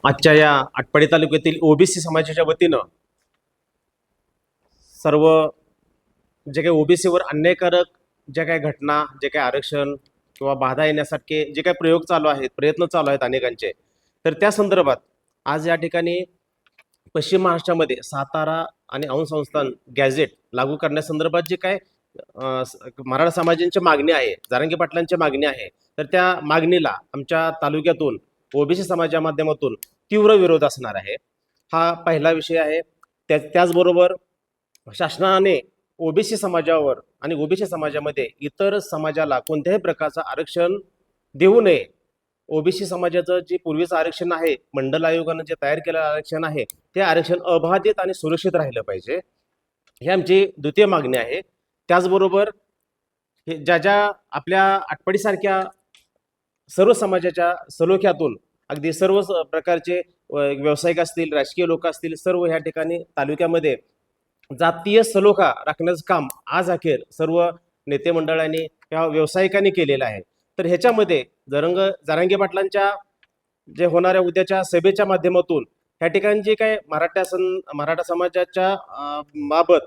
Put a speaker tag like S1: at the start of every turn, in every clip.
S1: आजच्या या आटपाडी तालुक्यातील ओबीसी समाजाच्या वतीनं सर्व जे काही ओबीसीवर अन्यायकारक ज्या काही घटना, जे काही आरक्षण किंवा बाधा येण्यासारखे जे काही प्रयोग चालू आहेत, प्रयत्न चालू आहेत अनेकांचे, तर त्या संदर्भात आज या ठिकाणी पश्चिम महाराष्ट्रामध्ये सातारा आणि औंध संस्थान गॅझेट लागू करण्यासंदर्भात जे काय मराठा समाजांची मागणी आहे, जारंगे पाटलांची मागणी आहे, तर त्या मागणीला आमच्या तालुक्यातून ओबीसी समाजाच्या माध्यमातून तीव्र विरोध असणार आहे. हा पहिला विषय आहे. त्याचबरोबर शासनाने ओबीसी समाजावर आणि ओबीसी समाजामध्ये इतर समाजाला कोणत्याही प्रकारचं आरक्षण देऊ नये. ओबीसी समाजाचं जे पूर्वीचं आरक्षण आहे, मंडल आयोगानं जे तयार केलेलं आरक्षण आहे, ते आरक्षण अबाधित आणि सुरक्षित राहिलं पाहिजे, ही आमची द्वितीय मागणी आहे. त्याचबरोबर ज्या आपल्या आटपाडीसारख्या सर्व समाजाच्या सलोख्यातून अगदी सर्व प्रकारचे व्यावसायिक असतील, राजकीय लोक असतील, सर्व ह्या ठिकाणी तालुक्यामध्ये जातीय सलोखा राखण्याचं काम आज अखेर सर्व नेते मंडळांनी किंवा व्यावसायिकांनी केलेलं आहे. तर ह्याच्यामध्ये जारंगे पाटलांच्या जे होणाऱ्या उद्याच्या सभेच्या माध्यमातून ह्या ठिकाणी जे काय मराठा समाजाच्या बाबत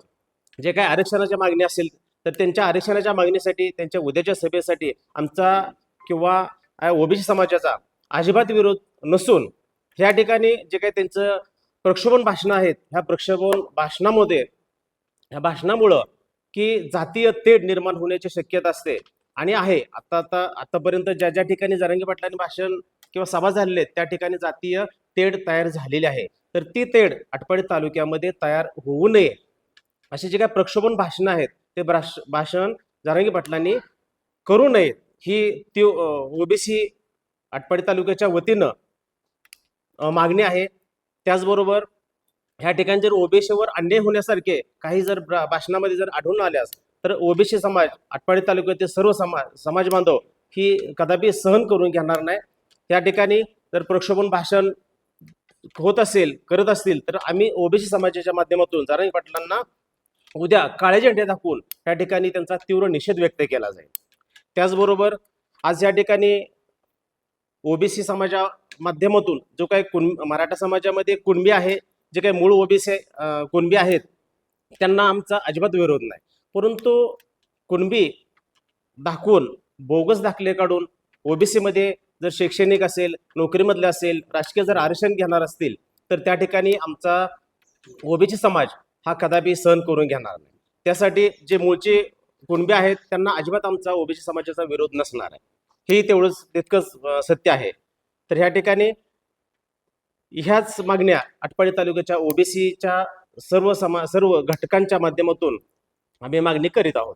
S1: जे काय आरक्षणाच्या मागणी असेल, तर त्यांच्या आरक्षणाच्या मागणीसाठी त्यांच्या उद्याच्या सभेसाठी आमचा किंवा ओबीसी समाजाचा अजिबात विरोध नसून ह्या ठिकाणी जे काही त्यांचं प्रक्षोभन भाषणं आहेत, ह्या प्रक्षोभन भाषणामध्ये ह्या भाषणामुळं की जातीय तेढ निर्माण होण्याची शक्यता असते आणि आहे. आतापर्यंत ज्या ज्या ठिकाणी जारंगे पाटलांनी भाषण किंवा सभा झालेले आहेत त्या ठिकाणी जातीय तेढ तयार झालेली आहे. तर ती तेढ आटपाडी तालुक्यामध्ये तयार होऊ नये अशी जे काही प्रक्षोभन भाषणं आहेत ते भाषण जारंगे पाटलांनी करू नयेत, ही ती ओबीसी आटपाडी तालुक्याच्या वतीनं मागणी आहे. त्याचबरोबर ह्या ठिकाणी जर ओबीसीवर अन्याय होण्यासारखे काही जर भाषणामध्ये जर आढळून आल्यास तर ओबीसी समाज, आटपाडी तालुक्यातील सर्व समाज बांधव ही कदापि सहन करून घेणार नाही. त्या ठिकाणी जर प्रक्षोभन भाषण होत असेल, करत असतील, तर आम्ही ओबीसी समाजाच्या माध्यमातून जारंगे पाटलांना उद्या काळे झेंडे दाखवून त्या ठिकाणी त्यांचा तीव्र निषेध व्यक्त केला जाईल. त्याचबरोबर आज या ठिकाणी ओबीसी समाजा माध्यमातून जो काही मराठा समाजामध्ये कुणबी आहे, जे काही मूळ ओबीसी कुणबी आहेत, त्यांना आमचा अजिबात विरोध नाही. परंतु कुणबी दाखवून बोगस दाखले काढून ओबीसीमध्ये जर शैक्षणिक असेल, नोकरीमधले असेल, राजकीय जर आरक्षण घेणार असतील, तर त्या ठिकाणी आमचा ओबीसी समाज हा कदापि सहन करून घेणार नाही. त्यासाठी जे मूळचे कुणबी आहेत त्यांना अजिबात आमचा ओबीसी समाजाचा विरोध नसणार आहे, हे तेवढंच तितकंच सत्य आहे. तर ह्या ठिकाणी ह्याच मागण्या आटपाडी तालुक्याच्या ओबीसीच्या सर्व घटकांच्या माध्यमातून आम्ही मागणी करीत आहोत.